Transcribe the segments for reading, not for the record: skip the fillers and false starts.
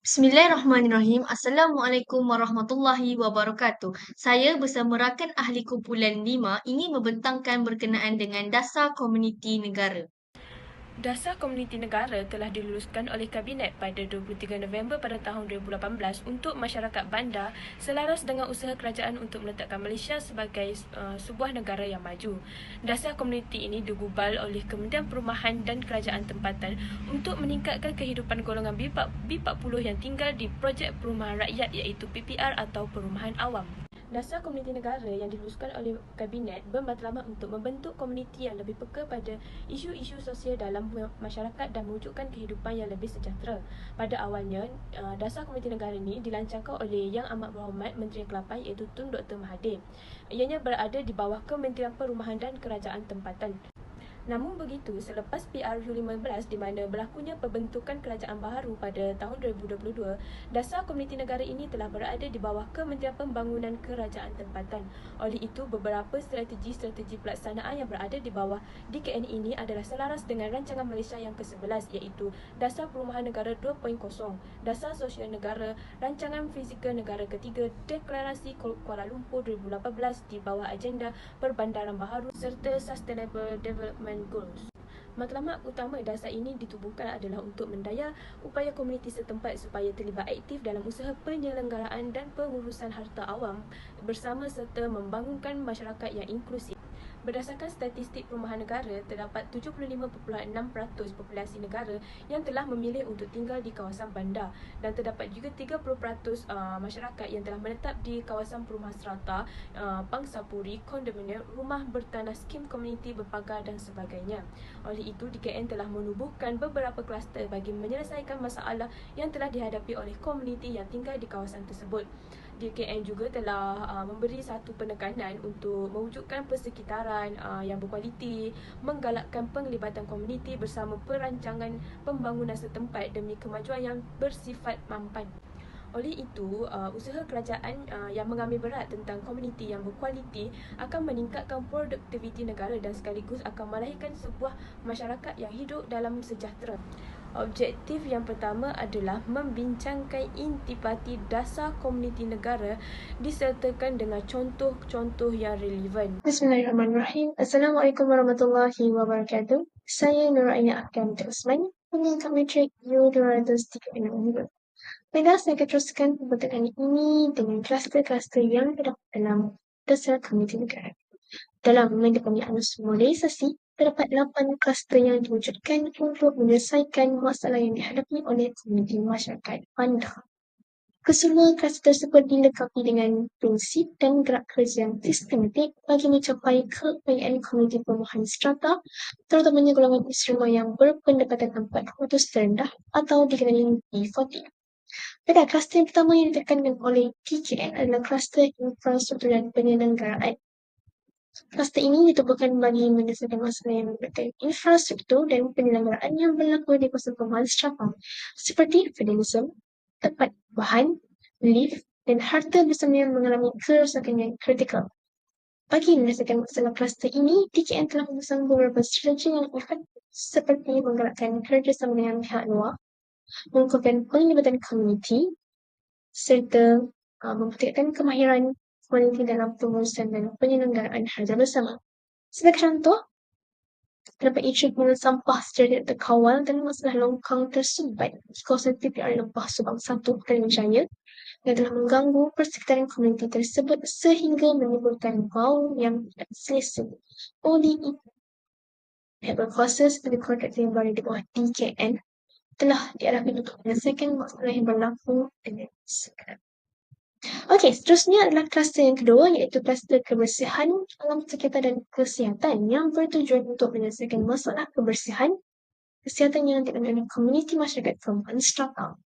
Bismillahirrahmanirrahim. Assalamualaikum warahmatullahi wabarakatuh. Saya bersama rakan ahli kumpulan 5 ingin membentangkan berkenaan dengan dasar komuniti negara. Dasar Komuniti Negara telah diluluskan oleh Kabinet pada 23 November pada tahun 2018 untuk masyarakat bandar selaras dengan usaha kerajaan untuk meletakkan Malaysia sebagai sebuah negara yang maju. Dasar komuniti ini digubal oleh Kementerian Perumahan dan Kerajaan Tempatan untuk meningkatkan kehidupan golongan B40 yang tinggal di projek perumahan rakyat iaitu PPR atau perumahan awam. Dasar Komuniti Negara yang diluluskan oleh Kabinet bermatlamat untuk membentuk komuniti yang lebih peka pada isu-isu sosial dalam masyarakat dan mewujudkan kehidupan yang lebih sejahtera. Pada awalnya, Dasar Komuniti Negara ini dilancarkan oleh Yang Amat Berhormat Menteri Kelapa iaitu Tun Dr. Mahathir. Ianya berada di bawah Kementerian Perumahan dan Kerajaan Tempatan. Namun begitu, selepas PRU15 di mana berlakunya pembentukan kerajaan baharu pada tahun 2022, dasar komuniti negara ini telah berada di bawah Kementerian Pembangunan Kerajaan Tempatan. Oleh itu, beberapa strategi-strategi pelaksanaan yang berada di bawah DKN ini adalah selaras dengan rancangan Malaysia yang ke-11 iaitu Dasar Perumahan Negara 2.0, Dasar Sosial Negara, Rancangan Fizikal Negara ketiga, Deklarasi Kuala Lumpur 2018 di bawah agenda Perbandaran Baharu serta Sustainable Development Goals. Matlamat utama dasar ini ditubuhkan adalah untuk mendaya upaya komuniti setempat supaya terlibat aktif dalam usaha penyelenggaraan dan pengurusan harta awam bersama serta membangunkan masyarakat yang inklusif. Berdasarkan statistik perumahan negara, terdapat 75.6% populasi negara yang telah memilih untuk tinggal di kawasan bandar dan terdapat juga 30% masyarakat yang telah menetap di kawasan perumahan serata, pangsapuri, kondominium, rumah bertanah, skim komuniti berpagar dan sebagainya. Oleh itu, DKN telah menubuhkan beberapa kluster bagi menyelesaikan masalah yang telah dihadapi oleh komuniti yang tinggal di kawasan tersebut. DKN juga telah memberi satu penekanan untuk mewujudkan persekitaran yang berkualiti, menggalakkan penglibatan komuniti bersama perancangan pembangunan setempat demi kemajuan yang bersifat mampan. Oleh itu, usaha kerajaan yang mengambil berat tentang komuniti yang berkualiti akan meningkatkan produktiviti negara dan sekaligus akan melahirkan sebuah masyarakat yang hidup dalam sejahtera. Objektif yang pertama adalah membincangkan intipati dasar komuniti negara disertakan dengan contoh-contoh yang relevan. Bismillahirrahmanirrahim. Assalamualaikum warahmatullahi wabarakatuh. Saya Nur Aina Akram Usman, pengangkat metrik U236. Baiklah, saya akan teruskan pembentakan ini dengan kluster-kluster yang terdapat dalam dasar komuniti negara. Dalam mendekati anus modernisasi, terdapat 8 kluster yang diwujudkan untuk menyelesaikan masalah yang dihadapi oleh komuniti masyarakat bandar. Kesemua kluster tersebut dilengkapi dengan prinsip dan gerak kerja yang sistematik bagi mencapai kekayaan komuniti perumahan strata, terutamanya golongan istima yang berpendapatan 400 terendah atau dikenali P40. Pada kluster yang pertama yang ditekankan oleh TKN adalah kluster infrastruktur dan penyelenggaraan. Kluster ini ditubuhkan bagi menyelesaikan masalah yang melibatkan infrastruktur dan penyelenggaraan yang berlaku di kawasan perumahan strata, seperti vandalisme, tempat bahan, lift, dan harta bersama yang mengalami kerosakan yang kritikal. Bagi menyelesaikan masalah kluster ini, DKN telah memasang beberapa strategi yang efektif seperti menggalakkan kerjasama dengan pihak luar, mengukuhkan penglibatan komuniti, serta mempertingkatkan kemahiran komuniti dalam pengurusan dan penyelenggaraan harta bersama. Sebagai contoh, terdapat isu penggunaan sampah secara tidak terkawal dan masalah longkang tersumbat di kawasan PPR Lempah Subang 1 Petaling Jaya yang telah mengganggu persekitaran komuniti tersebut sehingga menimbulkan bau yang tidak selesa. Oleh itu, pihak berkuasa sebagai kontraktor yang berada di bawah DKN telah diarahkan untuk menyelesaikan masalah yang berlaku dengan segera. Okey, seterusnya adalah kluster yang kedua iaitu kluster kebersihan alam sekitar dan kesihatan yang bertujuan untuk menyelesaikan masalah kebersihan, kesihatan yang dialami oleh komuniti masyarakat perumahan strata.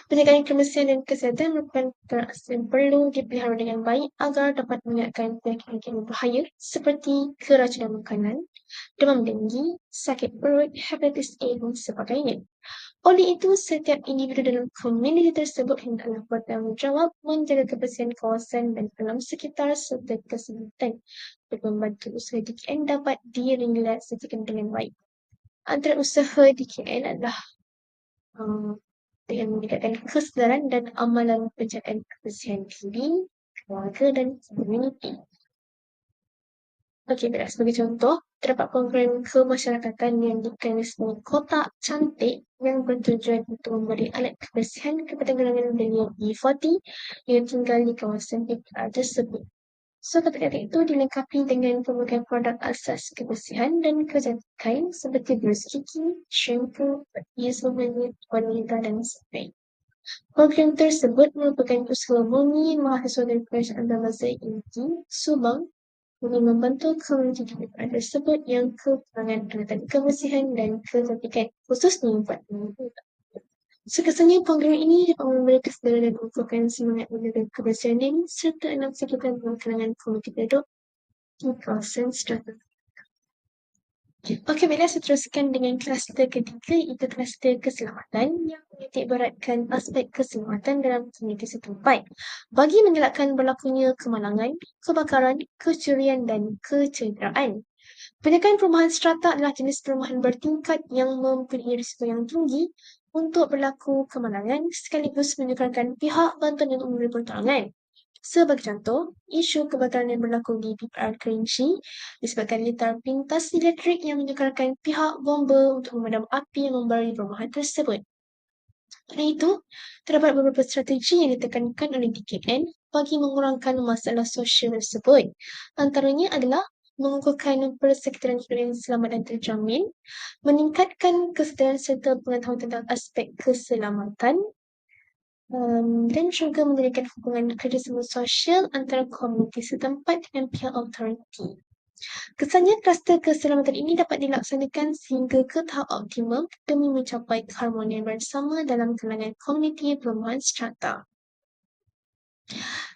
Penjagaan kebersihan dan kesihatan merupakan perkara yang perlu dipelihara dengan baik agar dapat mengelakkan penyakit-penyakit berbahaya seperti keracunan makanan, demam denggi, sakit perut, hepatitis A dan sebagainya. Oleh itu, setiap individu dalam komuniti tersebut hendaklah bertanggungjawab menjaga kebersihan kawasan dan alam sekitar serta kesihatan untuk membantu usaha DKN dapat direalisasikan dengan baik. Antara usaha DKN adalah yang meningkatkan kesedaran dan amalan penjagaan kebersihan diri, keluarga dan komuniti. Okey, baiklah. Sebagai contoh, terdapat program kemasyarakatan yang dikarismi kotak cantik yang bertujuan untuk memberi alat kebersihan kepada golongan belia B40 yang tinggal di kawasan PPR tersebut. So, kotak-kotak itu dilengkapi dengan pelbagai produk asas kebersihan dan kecantikan seperti berus gigi, shampoo, perhias wanita dan spray. Program tersebut merupakan usaha murni mahasiswa dari Kerajaan Bahasa Inti, Subang untuk membantu komuniti kehidupan tersebut yang kekurangan peralatan kebersihan dan kecantikan khususnya buat wanita. Kesannya program ini dapat memberi kesedaran dan mengukuhkan semangat menjaga kebersihan diri serta anak sekitar dalam kalangan komuniti penduduk di kawasan strata. Okey, baiklah saya teruskan dengan kluster ketiga iaitu kluster keselamatan yang menitik beratkan aspek keselamatan dalam komuniti setempat bagi mengelakkan berlakunya kemalangan, kebakaran, kecurian dan kecederaan. Penjagaan perumahan strata adalah jenis perumahan bertingkat yang mempunyai risiko yang tinggi untuk berlaku kemalangan sekaligus menyukarkan pihak bantuan untuk memberi pertolongan. Sebagai contoh, isu kebakaran yang berlaku di PPR Kerinci disebabkan litar pintas elektrik yang menyukarkan pihak bomba untuk memadam api yang membara di perumahan tersebut. Oleh itu, terdapat beberapa strategi yang ditekankan oleh DKN bagi mengurangkan masalah sosial tersebut. Antaranya adalah mengukuhkan persekitaran hidup yang selamat dan terjamin, meningkatkan kesedaran serta pengetahuan tentang aspek keselamatan, dan juga mendirikan hubungan kerjasama sosial antara komuniti setempat dengan pihak autoriti. Kesannya kluster keselamatan ini dapat dilaksanakan sehingga ke tahap optimum demi mencapai keharmonian bersama dalam kalangan komuniti perumahan strata.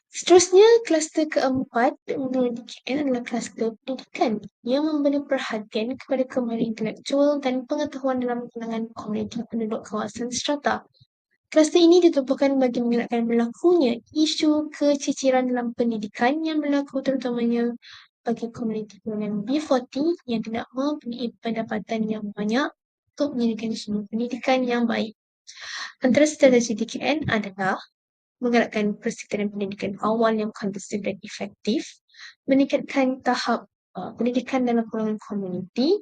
Seterusnya, kluster keempat menurut DKN adalah kluster pendidikan yang memberi perhatian kepada kemahiran intelektual dan pengetahuan dalam kalangan komuniti penduduk kawasan strata. Kluster ini ditubuhkan bagi mengelakkan berlakunya isu keciciran dalam pendidikan yang berlaku terutamanya bagi komuniti golongan B40 yang tidak mempunyai pendapatan yang banyak untuk menyediakan sumber pendidikan yang baik. Antara strategi DKN adalah menggalakkan persekitaran pendidikan awal yang kondusif dan efektif, meningkatkan tahap pendidikan dalam golongan komuniti,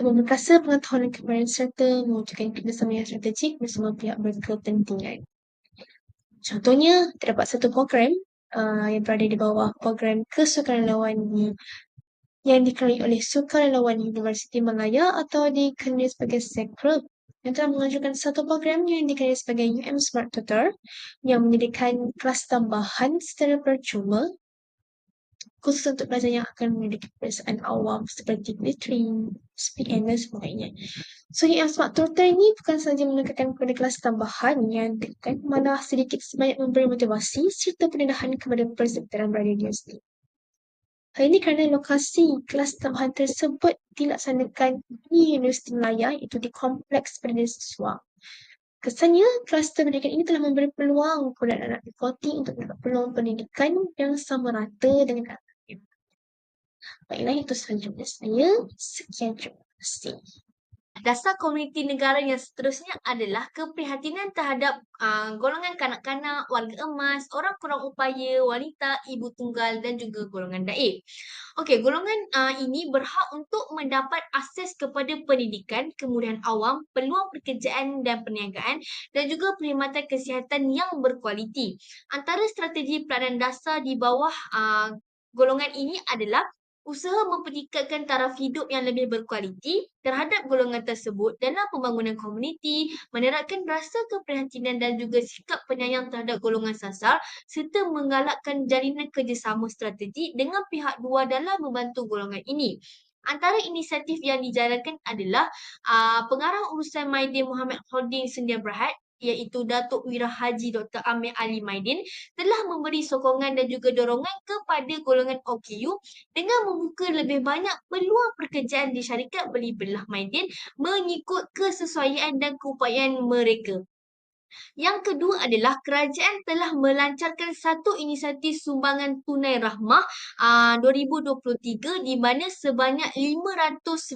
memperkasa pengetahuan dan kemahiran serta mewujudkan kerjasama yang strategik bersama pihak berkepentingan. Contohnya, terdapat satu program yang berada di bawah program kesukarelawan yang dikelola oleh Sukarelawan Universiti Malaya atau dikenali sebagai SECRUP yang telah mengajukan satu program yang dikenali sebagai Smart Tutor yang menyediakan kelas tambahan secara percuma khusus untuk pelajar yang akan memiliki peperiksaan awam seperti glittering, SPM dan sebagainya. So, Smart Tutor ini bukan sahaja menekankan kepada kelas tambahan yang ditekan, malah sedikit sebanyak memberi motivasi serta pendedahan kepada persekitaran berada di sendiri. Hal ini kerana lokasi kelas tambahan tersebut dilaksanakan di Universiti Malaya iaitu di Kompleks Pendidikan Siswa. Kesannya, kluster pendidikan ini telah memberi peluang kepada anak-anak B40 untuk mendapat peluang pendidikan yang sama rata dengan anak lain. Baiklah, itu sahaja dari saya. Sekian, terima kasih. Dasar komuniti negara yang seterusnya adalah keprihatinan terhadap golongan kanak-kanak, warga emas, orang kurang upaya, wanita, ibu tunggal dan juga golongan daif. Okey, golongan ini berhak untuk mendapat akses kepada pendidikan, kemudahan awam, peluang pekerjaan dan perniagaan dan juga perkhidmatan kesihatan yang berkualiti. Antara strategi peranan dasar di bawah golongan ini adalah usaha mempertingkatkan taraf hidup yang lebih berkualiti terhadap golongan tersebut dalam pembangunan komuniti, menerapkan rasa keprihatinan dan juga sikap penyayang terhadap golongan sasar serta menggalakkan jalinan kerjasama strategi dengan pihak luar dalam membantu golongan ini. Antara inisiatif yang dijalankan adalah Pengarah Urusan Maidin Muhammad Hodding Sendia Berhad iaitu Datuk Wira Haji Dr. Amir Ali Maidin telah memberi sokongan dan juga dorongan kepada golongan OKU dengan membuka lebih banyak peluang pekerjaan di syarikat beli belah Maidin mengikut kesesuaian dan keupayaan mereka. Yang kedua adalah kerajaan telah melancarkan satu inisiatif sumbangan tunai rahmah 2023 di mana sebanyak RM500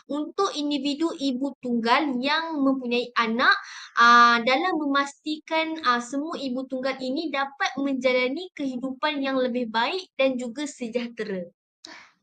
untuk individu ibu tunggal yang mempunyai anak dalam memastikan semua ibu tunggal ini dapat menjalani kehidupan yang lebih baik dan juga sejahtera.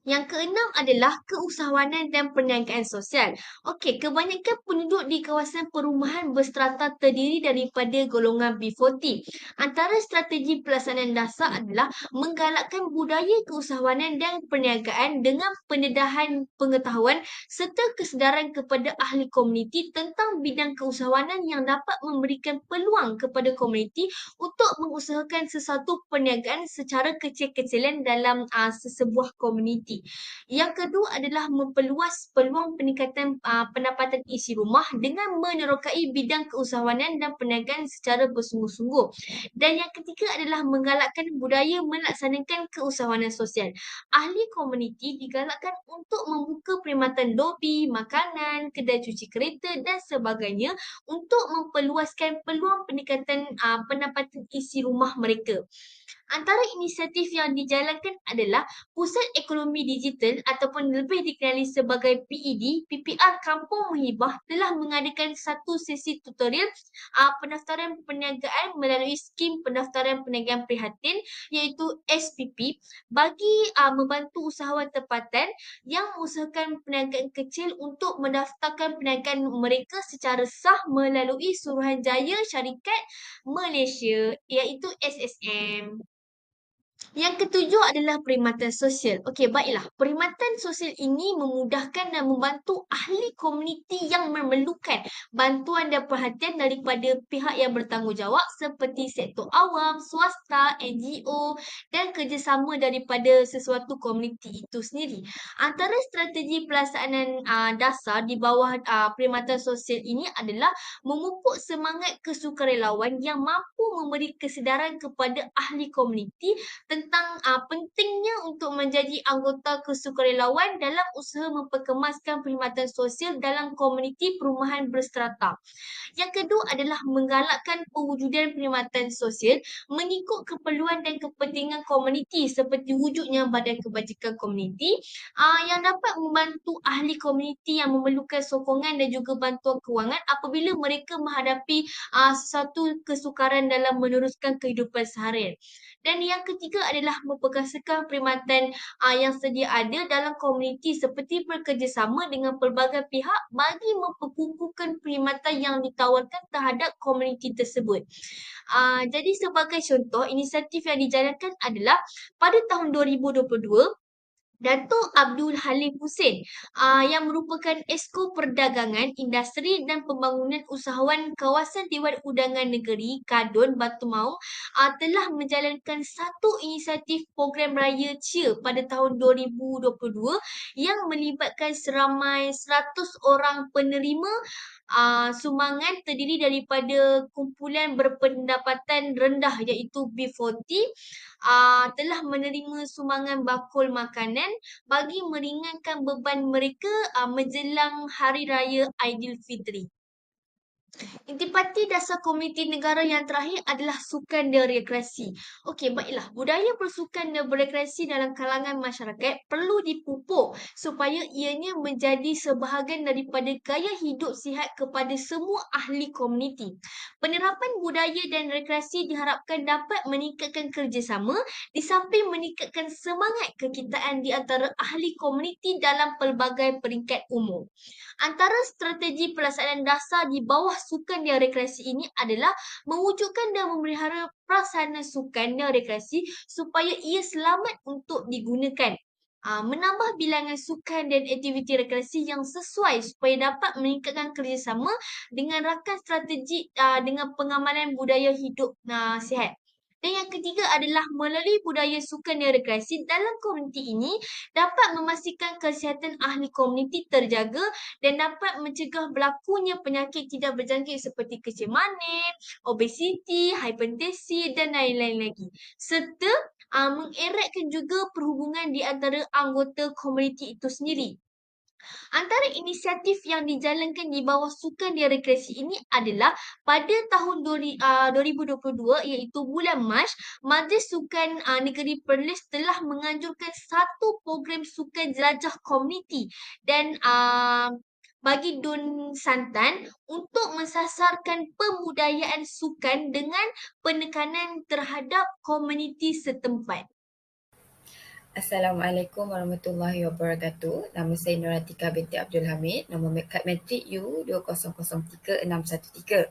Yang keenam adalah keusahawanan dan perniagaan sosial. Okey, kebanyakan penduduk di kawasan perumahan berstrata terdiri daripada golongan B40. Antara strategi pelaksanaan dasar adalah menggalakkan budaya keusahawanan dan perniagaan dengan pendedahan pengetahuan serta kesedaran kepada ahli komuniti tentang bidang keusahawanan yang dapat memberikan peluang kepada komuniti untuk mengusahakan sesuatu perniagaan secara kecil-kecilan dalam sesebuah komuniti. Yang kedua adalah memperluas peluang peningkatan pendapatan isi rumah dengan menerokai bidang keusahawanan dan perniagaan secara bersungguh-sungguh. Dan yang ketiga adalah menggalakkan budaya melaksanakan keusahawanan sosial. Ahli komuniti digalakkan untuk membuka perkhidmatan lobi, makanan, kedai cuci kereta dan sebagainya untuk memperluaskan peluang peningkatan pendapatan isi rumah mereka. Antara inisiatif yang dijalankan adalah Pusat Ekonomi Digital ataupun lebih dikenali sebagai PED, PPR Kampung Menghibah telah mengadakan satu sesi tutorial pendaftaran perniagaan melalui skim pendaftaran perniagaan prihatin iaitu SPP bagi membantu usahawan tempatan yang mengusahakan perniagaan kecil untuk mendaftarkan perniagaan mereka secara sah melalui Suruhanjaya Syarikat Malaysia iaitu SSM. Yang ketujuh adalah perkhidmatan sosial. Okey, baiklah. Perkhidmatan sosial ini memudahkan dan membantu ahli komuniti yang memerlukan bantuan dan perhatian daripada pihak yang bertanggungjawab seperti sektor awam, swasta, NGO dan kerjasama daripada sesuatu komuniti itu sendiri. Antara strategi pelaksanaan dasar di bawah perkhidmatan sosial ini adalah memupuk semangat kesukarelawan yang mampu memberi kesedaran kepada ahli komuniti tentang pentingnya untuk menjadi anggota kesukarelawan dalam usaha memperkemaskan perkhidmatan sosial dalam komuniti perumahan berstrata. Yang kedua adalah menggalakkan pewujudan perkhidmatan sosial mengikut keperluan dan kepentingan komuniti seperti wujudnya badan kebajikan komuniti yang dapat membantu ahli komuniti yang memerlukan sokongan dan juga bantuan kewangan apabila mereka menghadapi sesuatu kesukaran dalam meneruskan kehidupan seharian. Dan yang ketiga adalah memperkasakan perkhidmatan yang sedia ada dalam komuniti seperti bekerjasama dengan pelbagai pihak bagi memperkukuhkan perkhidmatan yang ditawarkan terhadap komuniti tersebut. Jadi sebagai contoh, inisiatif yang dijalankan adalah pada tahun 2022, Datuk Abdul Halim Hussein yang merupakan Esko Perdagangan, Industri dan Pembangunan Usahawan Kawasan Dewan Undangan Negeri Kadun Batu Maung telah menjalankan satu inisiatif program raya CIA pada tahun 2022 yang melibatkan seramai 100 orang penerima sumbangan terdiri daripada kumpulan berpendapatan rendah iaitu B40 telah menerima sumbangan bakul makanan bagi meringankan beban mereka menjelang Hari Raya Aidilfitri. Intipati dasar komuniti negara yang terakhir adalah sukan dan rekreasi. Okey, baiklah. Budaya bersukan dan berekreasi dalam kalangan masyarakat perlu dipupuk supaya ianya menjadi sebahagian daripada gaya hidup sihat kepada semua ahli komuniti. Penerapan budaya dan rekreasi diharapkan dapat meningkatkan kerjasama di samping meningkatkan semangat kekitaan di antara ahli komuniti dalam pelbagai peringkat umur. Antara strategi pelaksanaan dasar di bawah sukan dan rekreasi ini adalah mewujudkan dan memelihara prasarana sukan dan rekreasi supaya ia selamat untuk digunakan. Menambah bilangan sukan dan aktiviti rekreasi yang sesuai supaya dapat meningkatkan kerjasama dengan rakan strategi dengan pengamalan budaya hidup sihat. Dan yang ketiga adalah melalui budaya sukan dan rekreasi dalam komuniti ini dapat memastikan kesihatan ahli komuniti terjaga dan dapat mencegah berlakunya penyakit tidak berjangkit seperti kecil manis, obesiti, hipertensi dan lain-lain lagi. Serta mengeratkan juga perhubungan di antara anggota komuniti itu sendiri. Antara inisiatif yang dijalankan di bawah Sukan dan Rekreasi ini adalah pada tahun 2022 iaitu bulan Mac, Majlis Sukan Negeri Perlis telah menganjurkan satu program sukan jelajah komuniti dan bagi Dun Santan untuk mensasarkan pembudayaan sukan dengan penekanan terhadap komuniti setempat. Assalamualaikum warahmatullahi wabarakatuh. Nama saya Nuratika binti Abdul Hamid. Nombor kad matrik U2003613.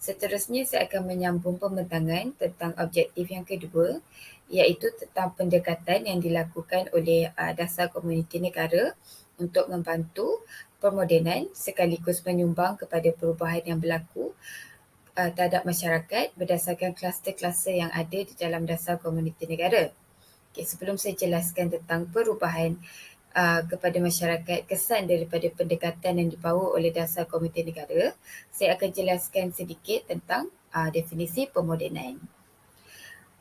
Seterusnya saya akan menyambung pembentangan tentang objektif yang kedua, iaitu tentang pendekatan yang dilakukan oleh dasar komuniti negara untuk membantu permodenan sekaligus menyumbang kepada perubahan yang berlaku terhadap masyarakat berdasarkan kluster-kluster yang ada di dalam dasar komuniti negara. Okay, sebelum saya jelaskan tentang perubahan kepada masyarakat, kesan daripada pendekatan yang dibawa oleh dasar komuniti negara, saya akan jelaskan sedikit tentang definisi pemodenan.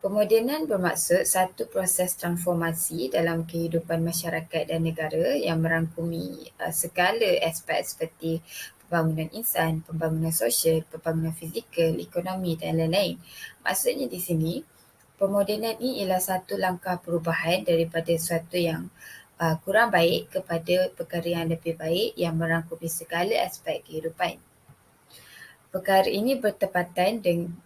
Pemodenan bermaksud satu proses transformasi dalam kehidupan masyarakat dan negara yang merangkumi segala aspek seperti pembangunan insan, pembangunan sosial, pembangunan fizikal, ekonomi dan lain-lain. Maksudnya di sini, pemodenan ini ialah satu langkah perubahan daripada sesuatu yang kurang baik kepada perkara yang lebih baik yang merangkumi segala aspek kehidupan. Perkara ini bertepatan dengan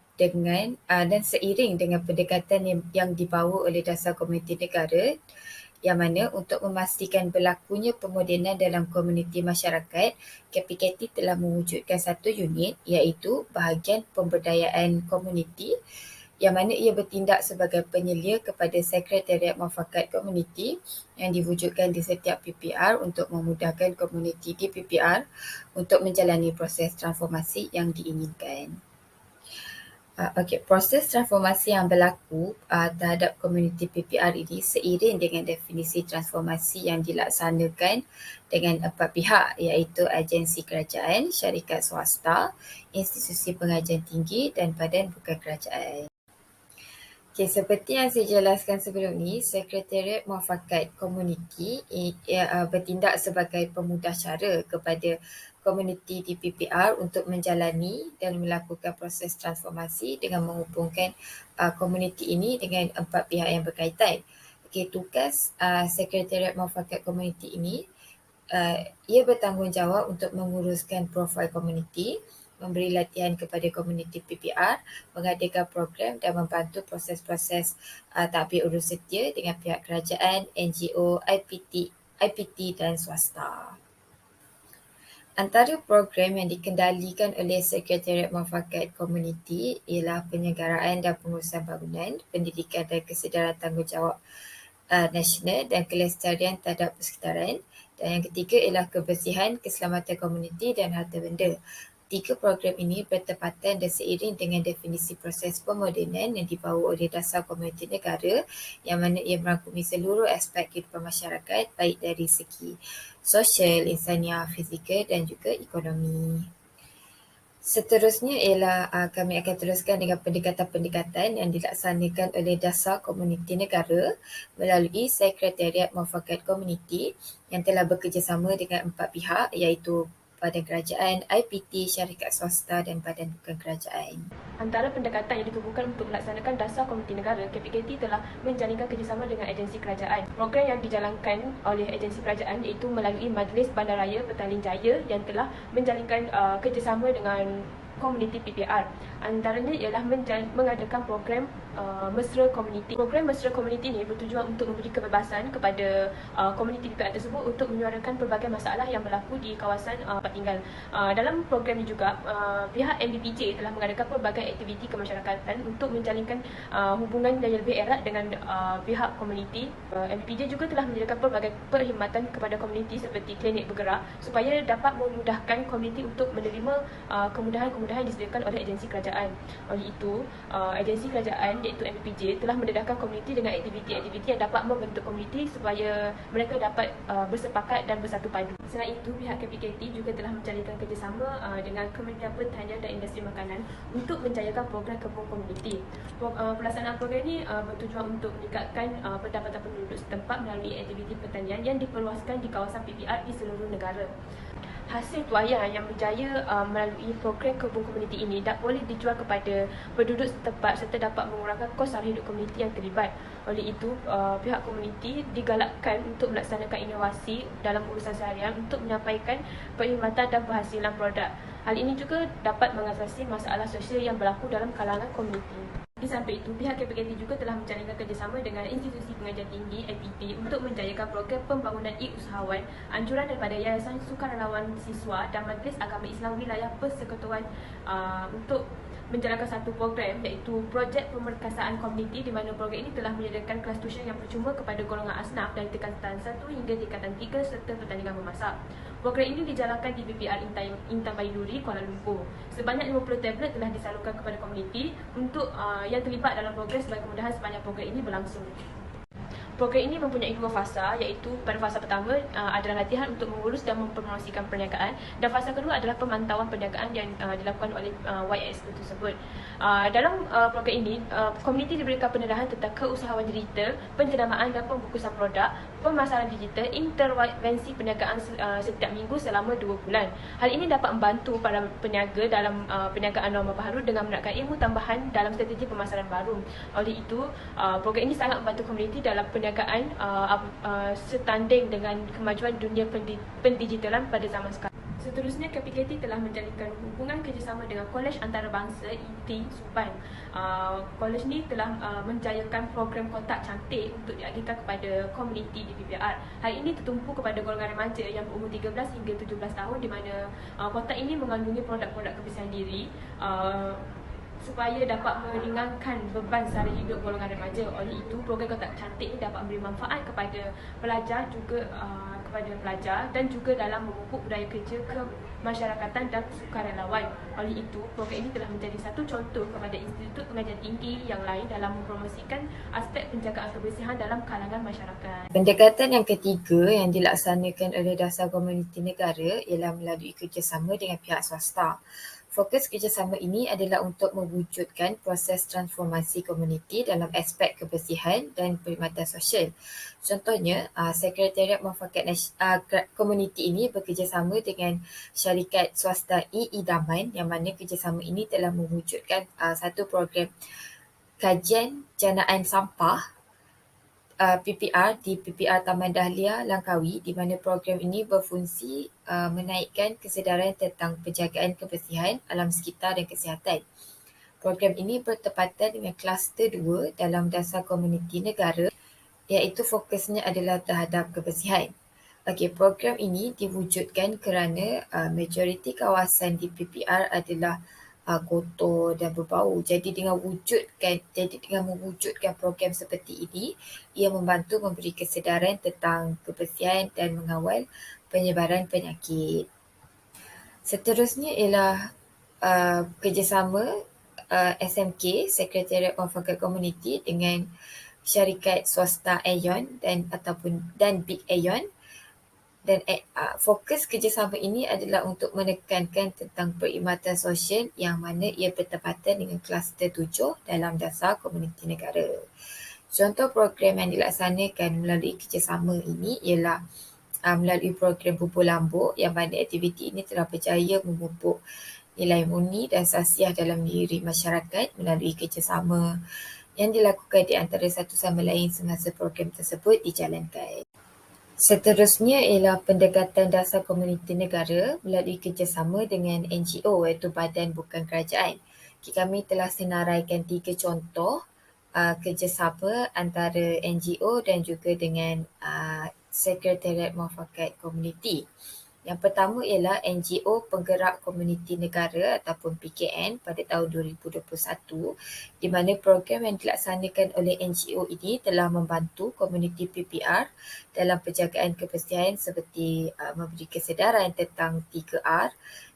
dan seiring dengan pendekatan yang dibawa oleh dasar komuniti negara yang mana untuk memastikan berlakunya pemodenan dalam komuniti masyarakat, KPKT telah mewujudkan satu unit iaitu bahagian pemberdayaan komuniti yang mana ia bertindak sebagai penyelia kepada Sekretariat Muafakat Komuniti yang diwujudkan di setiap PPR untuk memudahkan komuniti di PPR untuk menjalani proses transformasi yang diinginkan. Proses transformasi yang berlaku terhadap komuniti PPR ini seiring dengan definisi transformasi yang dilaksanakan dengan 4 pihak iaitu agensi kerajaan, syarikat swasta, institusi pengajian tinggi dan badan bukan kerajaan. Okay, seperti yang saya jelaskan sebelum ni, Sekretariat Muafakat Komuniti bertindak sebagai pemudah cara kepada komuniti di PPR untuk menjalani dan melakukan proses transformasi dengan menghubungkan komuniti ini dengan 4 pihak yang berkaitan. Okay, tugas Sekretariat Muafakat Komuniti ini, ia bertanggungjawab untuk menguruskan profil komuniti, memberi latihan kepada komuniti PPR, mengadakan program dan membantu proses-proses tadbir urus setia dengan pihak kerajaan, NGO, IPT dan swasta. Antara program yang dikendalikan oleh Sekretariat Muafakat Komuniti ialah penyelenggaraan dan pengurusan bangunan, pendidikan dan kesedaran tanggungjawab nasional dan kelestarian terhadap persekitaran. Dan yang ketiga ialah kebersihan, keselamatan komuniti dan harta benda. 3 program ini bertepatan dan seiring dengan definisi proses pemodenan yang dibawa oleh dasar komuniti negara yang mana ia merangkumi seluruh aspek kehidupan masyarakat baik dari segi sosial, insaniah, fizikal dan juga ekonomi. Seterusnya ialah kami akan teruskan dengan pendekatan-pendekatan yang dilaksanakan oleh dasar komuniti negara melalui Sekretariat Muafakat Komuniti yang telah bekerjasama dengan 4 pihak iaitu Badan Kerajaan, IPT, syarikat swasta dan badan bukan kerajaan. Antara pendekatan yang ditubuhkan untuk melaksanakan dasar komuniti negara, KPKT telah menjalinkan kerjasama dengan agensi kerajaan. Program yang dijalankan oleh agensi kerajaan iaitu melalui Majlis Bandaraya Petaling Jaya yang telah menjalinkan kerjasama dengan komuniti PPR. Antaranya ialah mengadakan program Mesra Komuniti. Program Mesra Komuniti ini bertujuan untuk memberi kebebasan kepada komuniti PPR tersebut untuk menyuarakan pelbagai masalah yang berlaku di kawasan tempat tinggal. Dalam program ini juga, pihak MBPJ telah mengadakan pelbagai aktiviti kemasyarakatan untuk menjalinkan hubungan yang lebih erat dengan pihak komuniti. MBPJ juga telah menyediakan pelbagai perkhidmatan kepada komuniti seperti klinik bergerak supaya dapat memudahkan komuniti untuk menerima kemudahan-kemudahan yang disediakan oleh agensi kerajaan. Oleh itu, agensi kerajaan iaitu MPJ telah mendedahkan komuniti dengan aktiviti-aktiviti yang dapat membentuk komuniti supaya mereka dapat bersepakat dan bersatu padu. Selain itu, pihak KPKT juga telah menjalinkan kerjasama dengan Kementerian Pertanian dan Industri Makanan untuk menjayakan program kebun komuniti. Pelaksanaan program ini bertujuan untuk meningkatkan pendapatan penduduk setempat melalui aktiviti pertanian yang diperluaskan di kawasan PPR di seluruh negara. Hasil tuaian yang berjaya melalui program kebun komuniti ini boleh dijual kepada penduduk setempat serta dapat mengurangkan kos sara hidup komuniti yang terlibat. Oleh itu, pihak komuniti digalakkan untuk melaksanakan inovasi dalam urusan seharian untuk menyampaikan perkhidmatan dan penghasilan produk. Hal ini juga dapat mengatasi masalah sosial yang berlaku dalam kalangan komuniti. Di samping itu, pihak KPKT juga telah menjalinkan kerjasama dengan institusi pengajian tinggi ITP untuk menjayakan program pembangunan e-usahawan, anjuran daripada Yayasan Sukarelawan Siswa dan Majlis Agama Islam Wilayah Persekutuan untuk menjalankan satu program iaitu projek pemerkasaan komuniti, di mana program ini telah menyediakan kelas tuition yang percuma kepada golongan asnaf dari tingkatan 1 hingga tingkatan 3 serta pertandingan memasak. Program ini dijalankan di PPR Intan Baiduri, Kuala Lumpur. Sebanyak 50 tablet telah disalurkan kepada komuniti untuk yang terlibat dalam program sebagai kemudahan sepanjang program ini berlangsung. Program ini mempunyai dua fasa, iaitu pada fasa pertama adalah latihan untuk mengurus dan mempromosikan perniagaan, dan fasa kedua adalah pemantauan perniagaan yang dilakukan oleh YS tersebut. Dalam program ini, komuniti diberikan pendedahan tentang keusahawan digital, penjenamaan dan pembungkusan produk, pemasaran digital, intervensi perniagaan setiap minggu selama 2 bulan. Hal ini dapat membantu para peniaga dalam perniagaan norma baru dengan menerapkan ilmu tambahan dalam strategi pemasaran baru. Oleh itu, program ini sangat membantu komuniti dalam perniagaan setanding dengan kemajuan dunia pendigitalan pada zaman sekarang. Seterusnya, KPKT telah menjalinkan hubungan kerjasama dengan Kolej Antarabangsa IT Subang. Kolej ini telah menjayakan program kotak cantik untuk diagihkan kepada komuniti di PPR. Hal ini tertumpu kepada golongan remaja yang berumur 13 hingga 17 tahun, di mana kotak ini mengandungi produk-produk kebersihan diri supaya dapat meringankan beban sara hidup golongan remaja. Oleh itu, program kotak cantik ini dapat memberi manfaat kepada pelajar dan juga dalam memupuk budaya kerja kemasyarakatan dan sukarelawan. Oleh itu, program ini telah menjadi satu contoh kepada institut pengajian tinggi yang lain dalam mempromosikan aspek penjagaan kebersihan dalam kalangan masyarakat. Pendekatan yang ketiga yang dilaksanakan oleh Dasar Komuniti Negara ialah melalui kerjasama dengan pihak swasta. Fokus kerjasama ini adalah untuk mewujudkan proses transformasi komuniti dalam aspek kebersihan dan perkhidmatan sosial. Contohnya, Sekretariat Muafakat Komuniti ini bekerjasama dengan syarikat swasta e-Idaman, yang mana kerjasama ini telah mewujudkan satu program kajian janaan sampah PPR di PPR Taman Dahlia, Langkawi, di mana program ini berfungsi menaikkan kesedaran tentang penjagaan kebersihan, alam sekitar dan kesihatan. Program ini bertepatan dengan kluster 2 dalam Dasar Komuniti Negara, iaitu fokusnya adalah terhadap kebersihan. Program ini diwujudkan kerana majoriti kawasan di PPR adalah kotor dan berbau. Jadi dengan mewujudkan program seperti ini, ia membantu memberi kesedaran tentang kebersihan dan mengawal penyebaran penyakit. Seterusnya ialah kerjasama SMK, Sekretariat Muafakat Komuniti, dengan syarikat swasta Aeon dan Big Aeon. Dan fokus kerjasama ini adalah untuk menekankan tentang perkhidmatan sosial, yang mana ia bertepatan dengan kluster 7 dalam Dasar Komuniti Negara. Contoh program yang dilaksanakan melalui kerjasama ini ialah melalui program Bubur Lambuk, yang mana aktiviti ini telah berjaya memupuk nilai murni dan sasiah dalam diri masyarakat melalui kerjasama yang dilakukan di antara satu sama lain semasa program tersebut dijalankan. Seterusnya ialah pendekatan Dasar Komuniti Negara melalui kerjasama dengan NGO, iaitu Badan Bukan Kerajaan. Kami telah senaraikan 3 contoh kerjasama antara NGO dan juga dengan Sekretariat Muafakat Komuniti. Yang pertama ialah NGO Penggerak Komuniti Negara ataupun PKN pada tahun 2021, di mana program yang dilaksanakan oleh NGO ini telah membantu komuniti PPR dalam penjagaan kebersihan seperti memberi kesedaran tentang 3R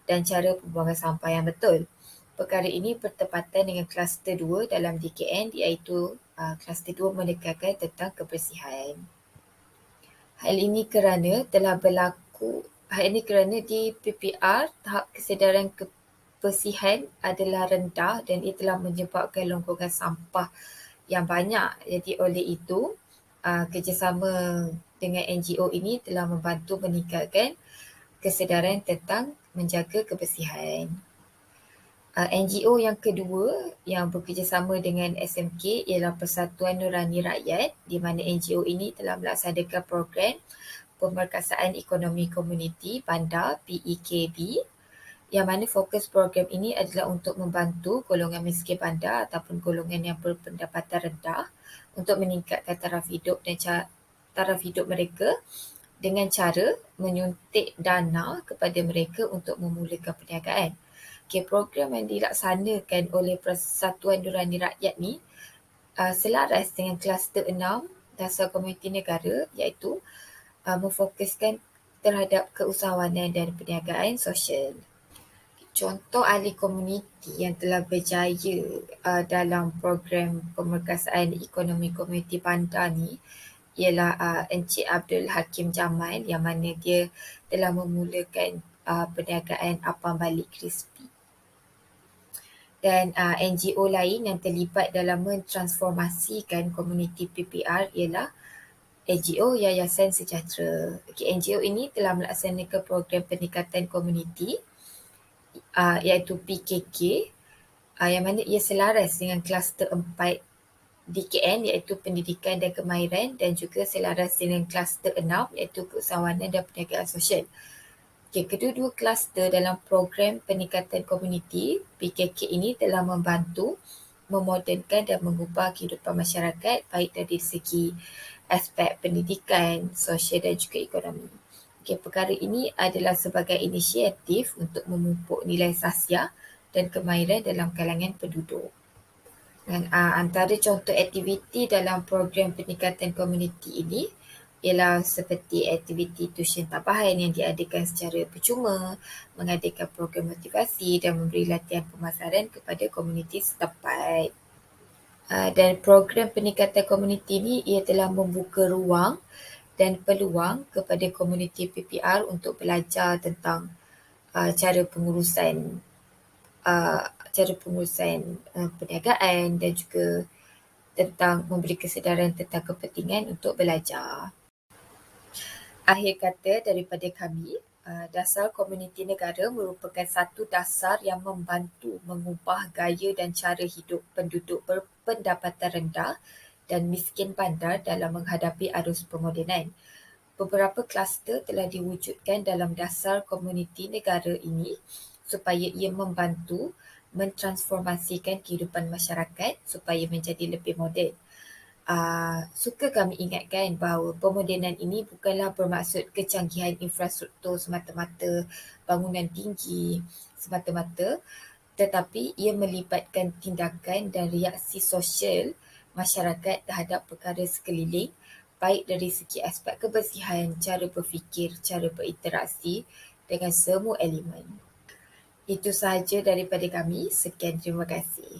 dan cara pembuangan sampah yang betul. Perkara ini bertepatan dengan kluster 2 dalam DKN, iaitu kluster 2 menekankan tentang kebersihan. Hal ini kerana di PPR tahap kesedaran kebersihan adalah rendah dan ia telah menyebabkan longgongan sampah yang banyak. Jadi oleh itu, kerjasama dengan NGO ini telah membantu meningkatkan kesedaran tentang menjaga kebersihan. NGO yang kedua yang bekerjasama dengan SMK ialah Persatuan Nurani Rakyat, di mana NGO ini telah melaksanakan program Pemerkasaan Ekonomi Komuniti Bandar PEKB, yang mana fokus program ini adalah untuk membantu golongan miskin bandar ataupun golongan yang berpendapatan rendah untuk meningkatkan taraf hidup mereka dengan cara menyuntik dana kepada mereka untuk memulakan perniagaan. Program yang dilaksanakan oleh Persatuan Nurani Rakyat ni selaras dengan kluster 6 Dasar Komuniti Negara, iaitu memfokuskan terhadap keusahawanan dan perniagaan sosial. Contoh ahli komuniti yang telah berjaya dalam program Pemerkasaan Ekonomi Komuniti Bandar ni ialah Encik Abdul Hakim Jamal, yang mana dia telah memulakan perniagaan apam balik crispy. Dan NGO lain yang terlibat dalam mentransformasikan komuniti PPR ialah NGO Yayasan Sejahtera. NGO ini telah melaksanakan program peningkatan komuniti iaitu PKK, yang mana ia selaras dengan kluster 4 DKN iaitu pendidikan dan kemahiran, dan juga selaras dengan kluster 6 iaitu keusahawanan dan perniagaan sosial. Kedua-dua kluster dalam program peningkatan komuniti PKK ini telah membantu memodernkan dan mengubah kehidupan masyarakat baik dari segi aspek pendidikan, sosial dan juga ekonomi. Perkara ini adalah sebagai inisiatif untuk memupuk nilai sasiah dan kemahiran dalam kalangan penduduk. Dan antara contoh aktiviti dalam program peningkatan komuniti ini ialah seperti aktiviti tuition tambahan yang diadakan secara percuma, mengadakan program motivasi dan memberi latihan pemasaran kepada komuniti setempat. Dan program peningkatan komuniti ini ia telah membuka ruang dan peluang kepada komuniti PPR untuk belajar tentang cara pengurusan perniagaan dan juga tentang memberi kesedaran tentang kepentingan untuk belajar. Akhir kata daripada kami, dasar komuniti negara merupakan satu dasar yang membantu mengubah gaya dan cara hidup penduduk berpendapatan rendah dan miskin bandar dalam menghadapi arus pemodenan. Beberapa kluster telah diwujudkan dalam dasar komuniti negara ini supaya ia membantu mentransformasikan kehidupan masyarakat supaya menjadi lebih moden. Suka kami ingatkan bahawa pemodenan ini bukanlah bermaksud kecanggihan infrastruktur semata-mata, bangunan tinggi semata-mata, tetapi ia melibatkan tindakan dan reaksi sosial masyarakat terhadap perkara sekeliling, baik dari segi aspek kebersihan, cara berfikir, cara berinteraksi dengan semua elemen. Itu sahaja daripada kami. Sekian, terima kasih.